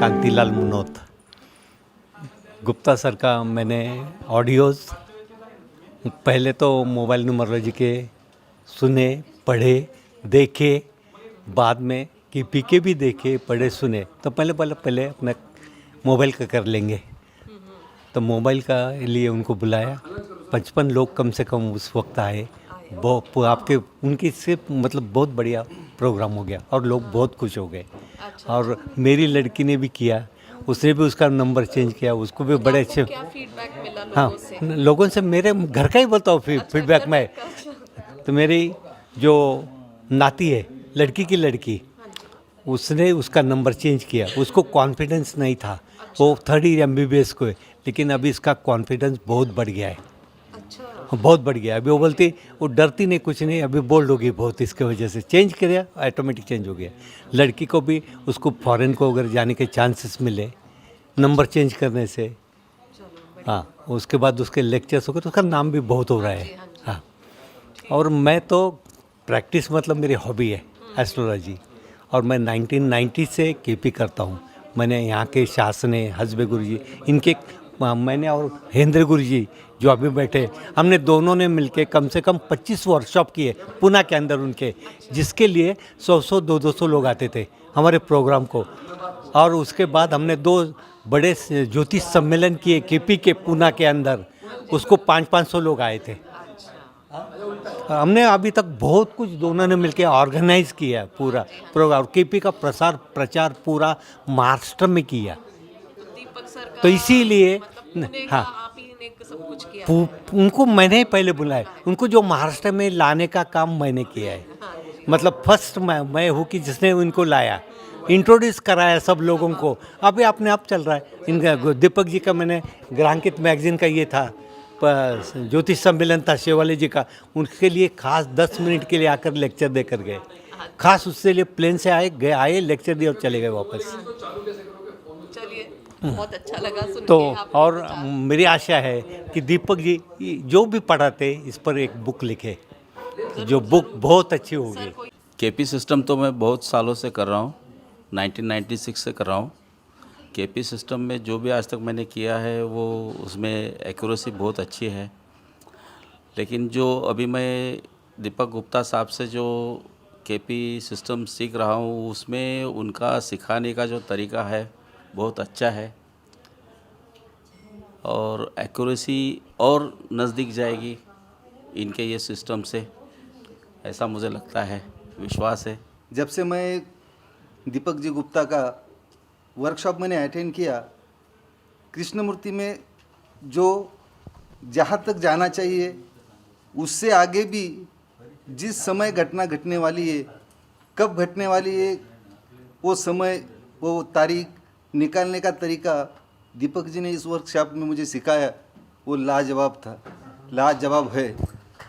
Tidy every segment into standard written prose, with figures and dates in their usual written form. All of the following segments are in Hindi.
कांतिलाल मुनोत। गुप्ता सर का मैंने ऑडियोज़ पहले तो मोबाइल न्यूमरोलॉजी के सुने, पढ़े, देखे, बाद में केपी के भी देखे, पढ़े, सुने। तो पहले अपना मोबाइल का कर लेंगे, तो मोबाइल का लिए उनको बुलाया। 55 लोग कम से कम उस वक्त आए। आपके उनकी से मतलब बहुत बढ़िया प्रोग्राम हो गया और लोग बहुत खुश हो गए। और मेरी लड़की ने भी किया, उसने भी उसका नंबर चेंज किया, उसको भी बड़े अच्छे। क्या फीडबैक मिला हाँ, लोगों से? लोगों से मेरे घर का ही बताओ फीडबैक में। तो मेरी जो नाती है, लड़की की लड़की, उसने उसका नंबर चेंज किया। उसको कॉन्फिडेंस नहीं था, वो 3rd ईयर MBBS को है, लेकिन अभी इसका कॉन्फिडेंस बहुत बढ़ गया है, अच्छा, बहुत बढ़ गया है। अभी वो बोलती, वो डरती नहीं, कुछ नहीं, अभी बोल्ड हो गई बहुत। इसके वजह से चेंज किया, ऑटोमेटिक चेंज हो गया। लड़की को भी उसको फॉरेन को अगर जाने के चांसेस मिले नंबर चेंज करने से। हाँ, उसके बाद उसके लेक्चर्स हो गए तो उसका नाम भी बहुत हो रहा है। हाँ, और मैं तो प्रैक्टिस मतलब मेरी हॉबी है एस्ट्रोलॉजी, और मैं 1990 से केपी करता हूँ। मैंने यहाँ के शासने हसबे गुरु जी, इनके मैंने और हेंद्र गुरु जी जो अभी बैठे, हमने दोनों ने मिलके कम से कम 25 वर्कशॉप किए पुणे के अंदर उनके, जिसके लिए 100 200 लोग आते थे हमारे प्रोग्राम को। और उसके बाद हमने 2 बड़े ज्योतिष सम्मेलन किए केपी के पुणे के अंदर, उसको 500 लोग आए थे। हमने अभी तक बहुत कुछ दोनों ने मिलकर ऑर्गेनाइज किया पूरा प्रोग्राम। केपी का प्रचार पूरा महाराष्ट्र में किया, दीपक सर का तो इसीलिए मतलब पुणे का हाँ, आप ही ने सब कुछ किया। उनको मैंने ही पहले बुलाया। उनको जो महाराष्ट्र में लाने का काम मैंने किया है, मतलब फर्स्ट मैं हूँ कि जिसने उनको लाया, इंट्रोड्यूस कराया सब लोगों को। अभी अपने आप चल रहा है इनका। दीपक जी का मैंने ग्रांकित मैगजीन का ये था, ज्योतिष सम्मेलन था शिवाली जी का, उनके लिए खास 10 मिनट के लिए आकर लेक्चर देकर गए। खास उससे लिए प्लेन से आए लेक्चर दिए और चले गए वापस। चलिए, बहुत अच्छा लगा सुन तो के आपके और विचार। मेरी आशा है कि दीपक जी जो भी पढ़ाते इस पर एक बुक लिखे, जो बुक बहुत अच्छी होगी। केपी सिस्टम तो मैं बहुत सालों से कर रहा हूँ, 1996 से कर रहा हूँ। केपी सिस्टम में जो भी आज तक मैंने किया है वो उसमें एक्यूरेसी बहुत अच्छी है। लेकिन जो अभी मैं दीपक गुप्ता साहब से जो केपी सिस्टम सीख रहा हूँ, उसमें उनका सिखाने का जो तरीका है बहुत अच्छा है, और एक्यूरेसी और नज़दीक जाएगी इनके ये सिस्टम से, ऐसा मुझे लगता है, विश्वास है। जब से मैं दीपक जी गुप्ता का वर्कशॉप मैंने अटेंड किया, कृष्णमूर्ति में जो जहाँ तक जाना चाहिए उससे आगे भी जिस समय घटना घटने वाली है, कब घटने वाली है, वो समय, वो तारीख निकालने का तरीका दीपक जी ने इस वर्कशॉप में मुझे सिखाया, वो लाजवाब था, लाजवाब है।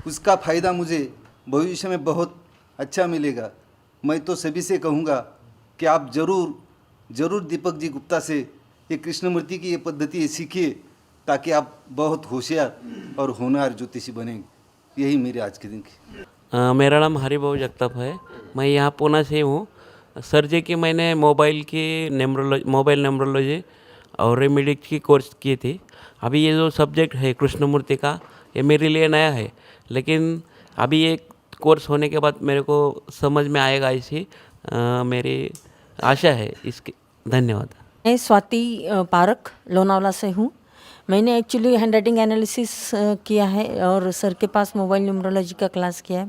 उसका फ़ायदा मुझे भविष्य में बहुत अच्छा मिलेगा। मैं तो सभी से कहूँगा कि आप ज़रूर दीपक जी गुप्ता से ये कृष्णमूर्ति की ये पद्धति सीखिए, ताकि आप बहुत होशियार और होनहार ज्योतिषी बनेंगे। यही मेरे आज के दिन की। मेरा नाम हरिभाऊ जगताप है। मैं यहाँ पुणे से हूँ। सर जी की मैंने मोबाइल न्यूमरोलॉजी और रेमेडिक्स की कोर्स किए थे। अभी ये जो सब्जेक्ट है कृष्णमूर्ति का, ये मेरे लिए नया है, लेकिन अभी ये कोर्स होने के बाद मेरे को समझ में आएगा, ऐसी मेरी आशा है इसकी। धन्यवाद। मैं स्वाति पारक लोनावला से हूँ। मैंने एक्चुअली हैंडराइटिंग एनालिसिस किया है और सर के पास मोबाइल न्यूमरोलॉजी का क्लास किया है।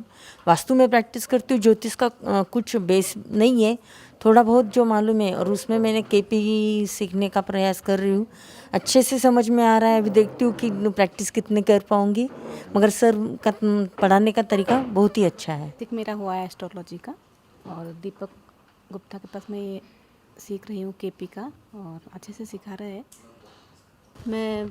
वास्तु में प्रैक्टिस करती हूँ, ज्योतिष का कुछ बेस नहीं है, थोड़ा बहुत जो मालूम है, और उसमें मैंने केपी सीखने का प्रयास कर रही हूँ। अच्छे से समझ में आ रहा है। अभी देखती हूँ कि प्रैक्टिस कितने कर पाऊँगी, मगर सर का पढ़ाने का तरीका बहुत ही अच्छा है। बेसिक मेरा हुआ है एस्ट्रोलॉजी का, और दीपक गुप्ता के पास मैं सीख रही हूँ केपी का, और अच्छे से सिखा रहे हैं। मैं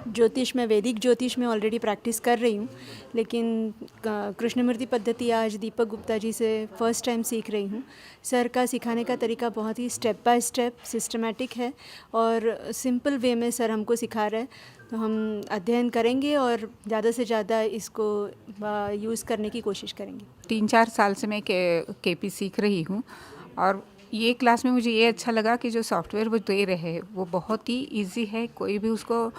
ज्योतिष में, वैदिक ज्योतिष में ऑलरेडी प्रैक्टिस कर रही हूँ, लेकिन कृष्णमूर्ति पद्धति आज दीपक गुप्ता जी से फर्स्ट टाइम सीख रही हूँ। सर का सिखाने का तरीका बहुत ही स्टेप बाय स्टेप सिस्टमैटिक है और सिंपल वे में सर हमको सिखा रहे हैं। तो हम अध्ययन करेंगे और ज़्यादा से ज़्यादा इसको यूज़ करने की कोशिश करेंगे। 3-4 साल से मैं केपी सीख रही हूँ, और ये क्लास में मुझे ये अच्छा लगा कि जो सॉफ्टवेयर वो दे रहे हैं वो बहुत ही इजी है, कोई भी उसको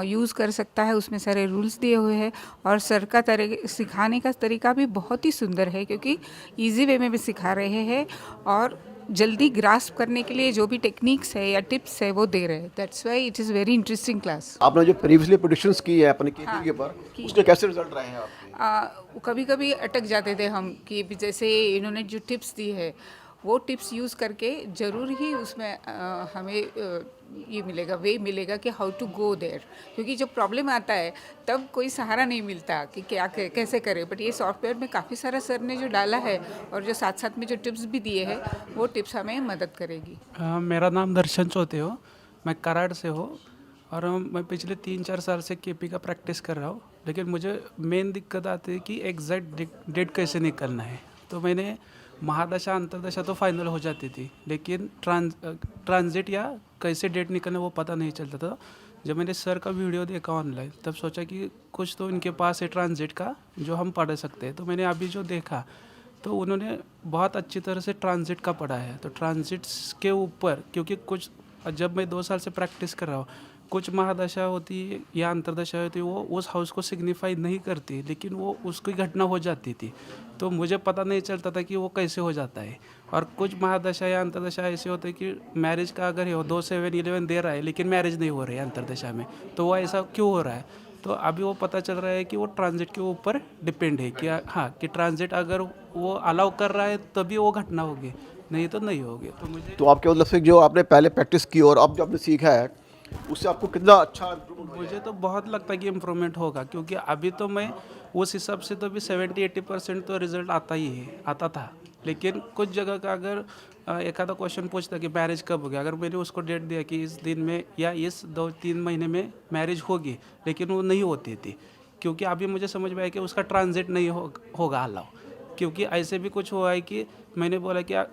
यूज़ कर सकता है, उसमें सारे रूल्स दिए हुए हैं और सर का सिखाने का तरीका भी बहुत ही सुंदर है क्योंकि इजी वे में भी सिखा रहे हैं और जल्दी ग्रास्प करने के लिए जो भी टेक्निक्स है या टिप्स है वो दे रहे हैं। That's why it is very interesting class. आपने जो प्रीवियसली प्रेडिक्शंस की है अपने केपी के ऊपर, उसके कैसे रिजल्ट रहे हैं आपके? कभी कभी अटक जाते थे हम कि जैसे इन्होंने जो टिप्स दी है वो टिप्स यूज़ करके ज़रूर ही उसमें हमें ये मिलेगा, वे मिलेगा कि हाउ टू गो देयर, क्योंकि जब प्रॉब्लम आता है तब कोई सहारा नहीं मिलता कि क्या कैसे करें। बट ये सॉफ्टवेयर में काफ़ी सारा सर ने जो डाला है और जो साथ साथ में जो टिप्स भी दिए हैं वो टिप्स हमें मदद करेगी। मेरा नाम दर्शन चौथे हो, मैं कराड़ से हो और मैं पिछले 3-4 साल से केपी का प्रैक्टिस कर रहा हूँ, लेकिन मुझे मेन दिक्कत आती है कि एग्जैक्ट डेट कैसे निकलना है। तो मैंने महादशा अंतरदशा तो फाइनल हो जाती थी, लेकिन ट्रांजिट या कैसे डेट निकलना वो पता नहीं चलता था। जब मैंने सर का वीडियो देखा ऑनलाइन तब सोचा कि कुछ तो इनके पास है ट्रांजिट का जो हम पढ़ सकते हैं। तो मैंने अभी जो देखा तो उन्होंने बहुत अच्छी तरह से ट्रांजिट का पढ़ा है। तो ट्रांजिट्स के ऊपर, क्योंकि कुछ जब मैं 2 साल से प्रैक्टिस कर रहा हूँ, कुछ महादशा होती है या अंतरदशा होती है वो उस हाउस को सिग्निफाई नहीं करती, लेकिन वो उसकी घटना हो जाती थी। तो मुझे पता नहीं चलता था कि वो कैसे हो जाता है। और कुछ महादशा या अंतरदशा ऐसे होते हैं कि मैरिज का अगर हो 2 7 11 दे रहा है लेकिन मैरिज नहीं हो रही है अंतरदशा में, तो वो ऐसा क्यों हो रहा है। तो अभी वो पता चल रहा है कि वो ट्रांजिट के ऊपर डिपेंड है कि हाँ कि ट्रांजिट अगर वो अलाउ कर रहा है तभी वो घटना होगी, नहीं तो नहीं होगी। तो मुझे तो आपके मतलब से जो आपने पहले प्रैक्टिस की और अब जो आपने सीखा है उससे आपको कितना अच्छा improvement हुआ है? मुझे तो बहुत लगता है कि इम्प्रूवमेंट होगा, क्योंकि अभी तो मैं उस हिसाब से तो भी 70-80% तो रिजल्ट आता था। लेकिन कुछ जगह का अगर एक आधा क्वेश्चन पूछता कि मैरिज कब होगी, अगर मैंने उसको डेट दिया कि इस दिन में या इस 2-3 महीने में मैरिज होगी, लेकिन वो नहीं होती थी, क्योंकि अभी मुझे समझ में आया कि उसका ट्रांजिट नहीं होगा अलाउ। क्योंकि ऐसे भी कुछ हुआ है कि मैंने बोला कि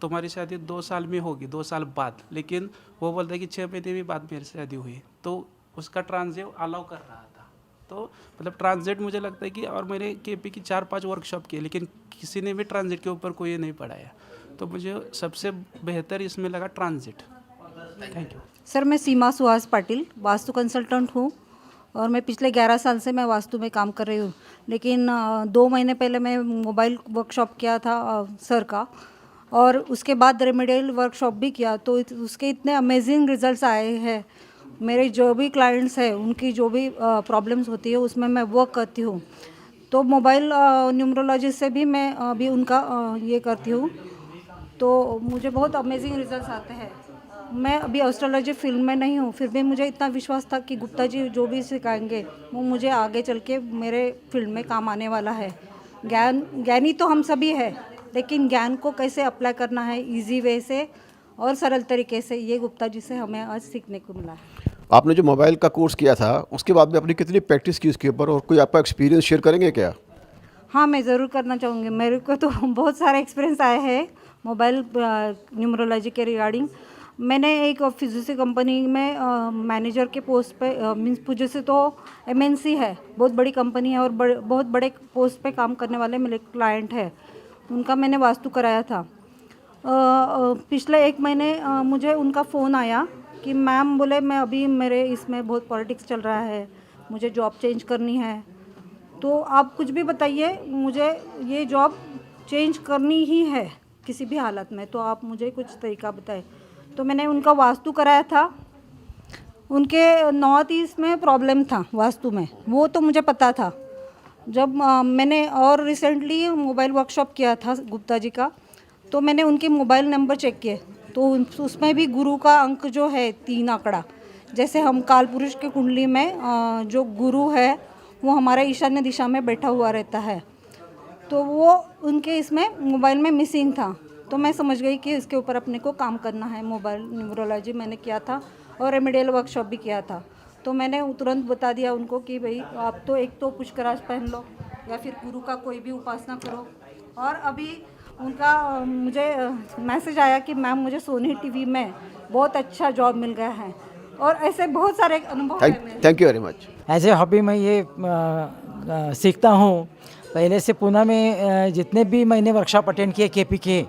तुम्हारी शादी 2 साल में होगी, 2 साल बाद, लेकिन वो बोलता है कि 6 महीने भी बाद मेरी शादी हुई, तो उसका ट्रांजिट अलाउ कर रहा था। तो मतलब ट्रांजिट मुझे लगता है कि, और मैंने केपी की 4-5 वर्कशॉप की, लेकिन किसी ने भी ट्रांजिट के ऊपर कोई नहीं पढ़ाया, तो मुझे सबसे बेहतर इसमें लगा ट्रांजिट। Thank you sir. मैं सीमा सुहास पाटिल वास्तु कंसल्टेंट हूँ और मैं पिछले 11 साल से मैं वास्तु में काम कर रही हूँ। लेकिन 2 महीने पहले मैं मोबाइल वर्कशॉप किया था सर का, और उसके बाद रेमेडियल वर्कशॉप भी किया, तो उसके इतने अमेजिंग रिजल्ट्स आए हैं। मेरे जो भी क्लाइंट्स हैं उनकी जो भी प्रॉब्लम्स होती है उसमें मैं वर्क करती हूँ। तो मोबाइल न्यूमरोलॉजी से भी मैं अभी उनका ये करती हूँ, तो मुझे बहुत अमेजिंग रिजल्ट्स आते हैं। मैं अभी एस्ट्रोलॉजी फील्ड में नहीं हूँ, फिर भी मुझे इतना विश्वास था कि गुप्ता जी जो भी सिखाएंगे वो मुझे आगे चल के मेरे फील्ड में काम आने वाला है। ज्ञानी तो हम सभी है, लेकिन ज्ञान को कैसे अप्लाई करना है इजी वे से और सरल तरीके से, ये गुप्ता जी से हमें आज सीखने को मिला है। आपने जो मोबाइल का कोर्स किया था उसके बाद में अपनी कितनी प्रैक्टिस की उसके ऊपर, और कोई आपका एक्सपीरियंस शेयर करेंगे क्या? हाँ, मैं ज़रूर करना चाहूँगी। मेरे को तो बहुत सारे एक्सपीरियंस आए हैं मोबाइल न्यूमरोलॉजी के रिगार्डिंग। मैंने एक फिजिक्स कंपनी में मैनेजर के पोस्ट पे मीन्स फिजिक्स तो MNC है, बहुत बड़ी कंपनी है और बहुत बड़े पोस्ट पे काम करने वाले मेरे क्लाइंट है, उनका मैंने वास्तु कराया था। पिछले 1 महीने मुझे उनका फ़ोन आया कि मैम बोले मैं अभी मेरे इसमें बहुत पॉलिटिक्स चल रहा है, मुझे जॉब चेंज करनी है, तो आप कुछ भी बताइए, मुझे ये जॉब चेंज करनी ही है किसी भी हालत में, तो आप मुझे कुछ तरीका बताएं। तो मैंने उनका वास्तु कराया था। उनके नॉर्थ ईस्ट में प्रॉब्लम था वास्तु में, वो तो मुझे पता था। जब मैंने और रिसेंटली मोबाइल वर्कशॉप किया था गुप्ता जी का, तो मैंने उनके मोबाइल नंबर चेक किए, तो उसमें भी गुरु का अंक जो है 3 आंकड़ा, जैसे हम काल पुरुष की कुंडली में जो गुरु है वो हमारे ईशान्य दिशा में बैठा हुआ रहता है, तो वो उनके इसमें मोबाइल में मिसिंग था। तो मैं समझ गई कि इसके ऊपर अपने को काम करना है। मोबाइल न्यूमरोलॉजी मैंने किया था और रेमेडियल वर्कशॉप भी किया था, तो मैंने तुरंत बता दिया उनको कि भाई आप तो एक तो पुष्कराज पहन लो या फिर गुरु का कोई भी उपासना करो। और अभी उनका मुझे मैसेज आया कि मैम मुझे सोनी टीवी में बहुत अच्छा जॉब मिल गया है, और ऐसे बहुत सारे अनुभव हैं। Thank you very much. As a hobby मैं ये सीखता हूँ। पहले से पूना में जितने भी मैंने वर्कशॉप अटेंड किए केपी के,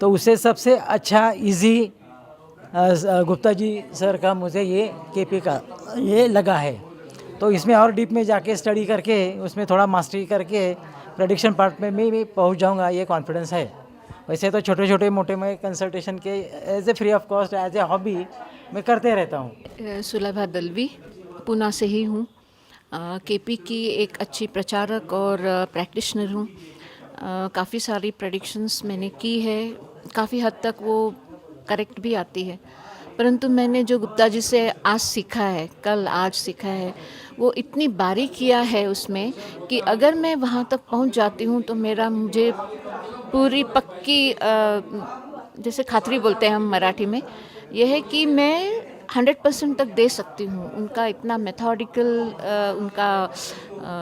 तो उससे सबसे अच्छा इजी गुप्ता जी सर का मुझे ये केपी का ये लगा है। तो इसमें और डीप में जाके स्टडी करके उसमें थोड़ा मास्टरी करके प्रेडिक्शन पार्ट में मैं भी पहुंच जाऊंगा, ये कॉन्फिडेंस है। वैसे तो छोटे छोटे मोटे में कंसल्टेशन के as a free of cost as a hobby मैं करते रहता हूँ। सुलभा दलवी, पूना से ही हूँ। केपी की एक अच्छी प्रचारक और प्रैक्टिशनर हूँ। काफ़ी सारी प्रेडिक्शंस मैंने की है, काफ़ी हद तक वो करेक्ट भी आती है, परंतु मैंने जो गुप्ता जी से आज सीखा है, कल आज सीखा है, वो इतनी बारीकियाँ है उसमें कि अगर मैं वहाँ तक पहुँच जाती हूँ तो मुझे पूरी पक्की जैसे खातरी बोलते हैं हम मराठी में, यह है कि मैं 100% तक दे सकती हूँ। उनका इतना मेथोडिकल उनका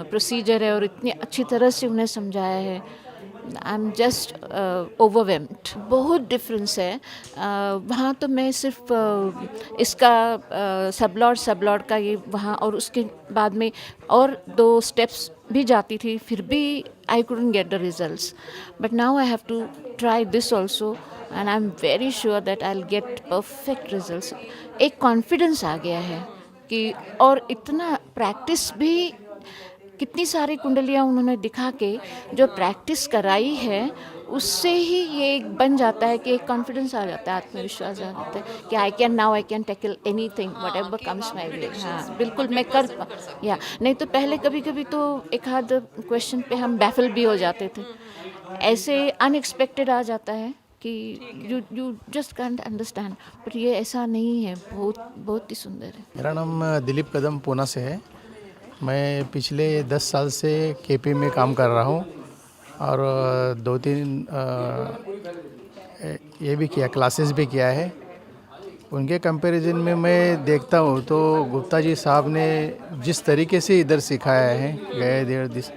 प्रोसीजर है और इतनी अच्छी तरह से उन्हें समझाया है। I am just overwhelmed. बहुत डिफरेंस है। वहाँ तो मैं सिर्फ इसका सबलॉर्ड का ये वहाँ और उसके बाद में और 2 स्टेप्स भी जाती थी, फिर भी I couldn't get the results. But now I have to try this also and I am very sure that I will get perfect results. एक कॉन्फिडेंस आ गया है कि, और इतना प्रैक्टिस भी, कितनी सारी कुंडलियाँ उन्होंने दिखा के जो प्रैक्टिस कराई है उससे ही ये एक बन जाता है कि एक कॉन्फिडेंस आ जाता है, आत्मविश्वास आ जाता है कि I can tackle anything what ever comes my way. हाँ बिल्कुल मैं या नहीं तो पहले कभी कभी तो एक आध क्वेश्चन पे हम बैफल भी हो जाते थे, ऐसे अनएक्सपेक्टेड आ जाता है कि you just can't understand, but ये ऐसा नहीं है। बहुत ही सुंदर है। मेरा नाम दिलीप कदम पूना से है। मैं पिछले 10 साल से केपी में काम कर रहा हूँ और 2-3 ये भी किया, क्लासेस भी किया है। उनके कंपैरिजन में मैं देखता हूँ तो गुप्ता जी साहब ने जिस तरीके से इधर सिखाया है गए देर दिस,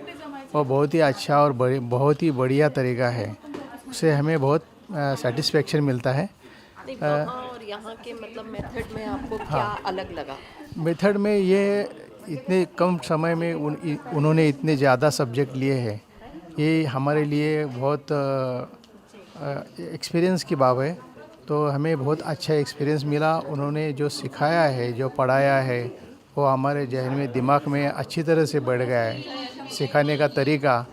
वो बहुत ही अच्छा और बहुत ही बढ़िया तरीका है। उससे हमें बहुत सेटिस्फेक्शन मिलता है। और यहाँ के मतलब मेथड में आपको क्या अलग लगा? मेथड में ये इतने कम समय में उन्होंने इतने ज़्यादा सब्जेक्ट लिए हैं, ये हमारे लिए बहुत एक्सपीरियंस की बात है। तो हमें बहुत अच्छा एक्सपीरियंस मिला। उन्होंने जो सिखाया है, जो पढ़ाया है, वो हमारे जहन में, दिमाग में अच्छी तरह से बैठ गया है। सिखाने का तरीका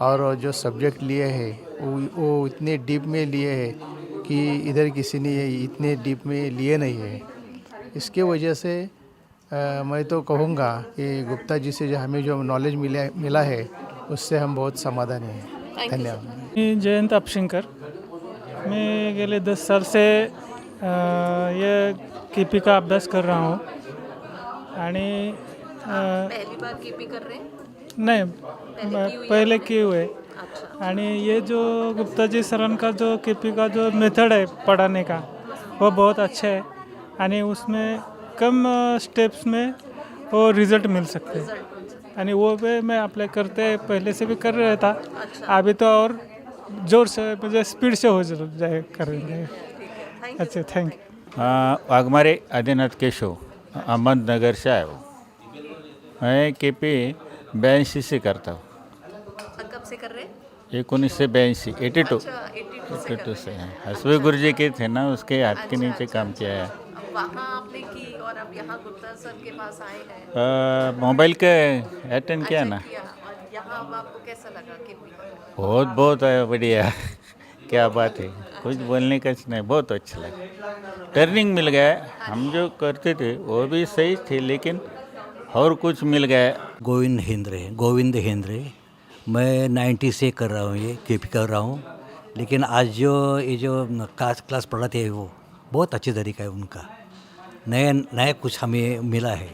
और जो सब्जेक्ट लिए हैं वो इतने डीप में लिए हैं कि इधर किसी ने इतने डीप में लिए नहीं है। इसके वजह से मैं तो कहूँगा कि गुप्ता जी से जो हमें जो नॉलेज मिला है उससे हम बहुत समाधानी हैं। धन्यवाद। मी जयंत अपशिंकर, मैं गेले 10 साल से ये केपी का अभ्यास कर रहा हूँ आणि पहली बार केपी कर रहे हैं? नहीं, पहले किए हुए। आणि ये जो गुप्ता जी सरन का जो केपी का जो मेथड है पढ़ाने का, वो बहुत अच्छा है आणि उसमें कम स्टेप्स में वो रिज़ल्ट मिल सकते हैं। आणि वो पे मैं अप्लाई करते पहले से भी कर रहा था। अभी तो और जोर से मुझे स्पीड से हो जाए करेंगे। अच्छा, थैंक यू। वाघमारे आदिनाथ केशव, अहमदनगर से आया हूँ। मैं केपी 82 से करता हूँ। कब से कर रहे हैं? 1982, 82 से हैं। हसबी गुरु जी के थे ना, उसके हाथ के नीचे काम किया है। वहाँ आपने की और अब यहाँ गुप्ता सर के पास आए हैं। मोबाइल के अटेंड किया ना। और यहाँ अब आपको कैसा लगा केपी? बहुत बढ़िया। क्या बात है, कुछ बोलने का नहीं, बहुत अच्छा लगा। टर्निंग मिल गया। हम जो करते थे वो भी सही थे, लेकिन और कुछ मिल गया। गोविंद हेंद्रे, मैं 90 से कर रहा हूँ, ये केपी कर रहा हूँ। लेकिन आज ये जो क्लास पढ़ाते हैं वो बहुत अच्छे तरीका है उनका। नया कुछ हमें मिला है।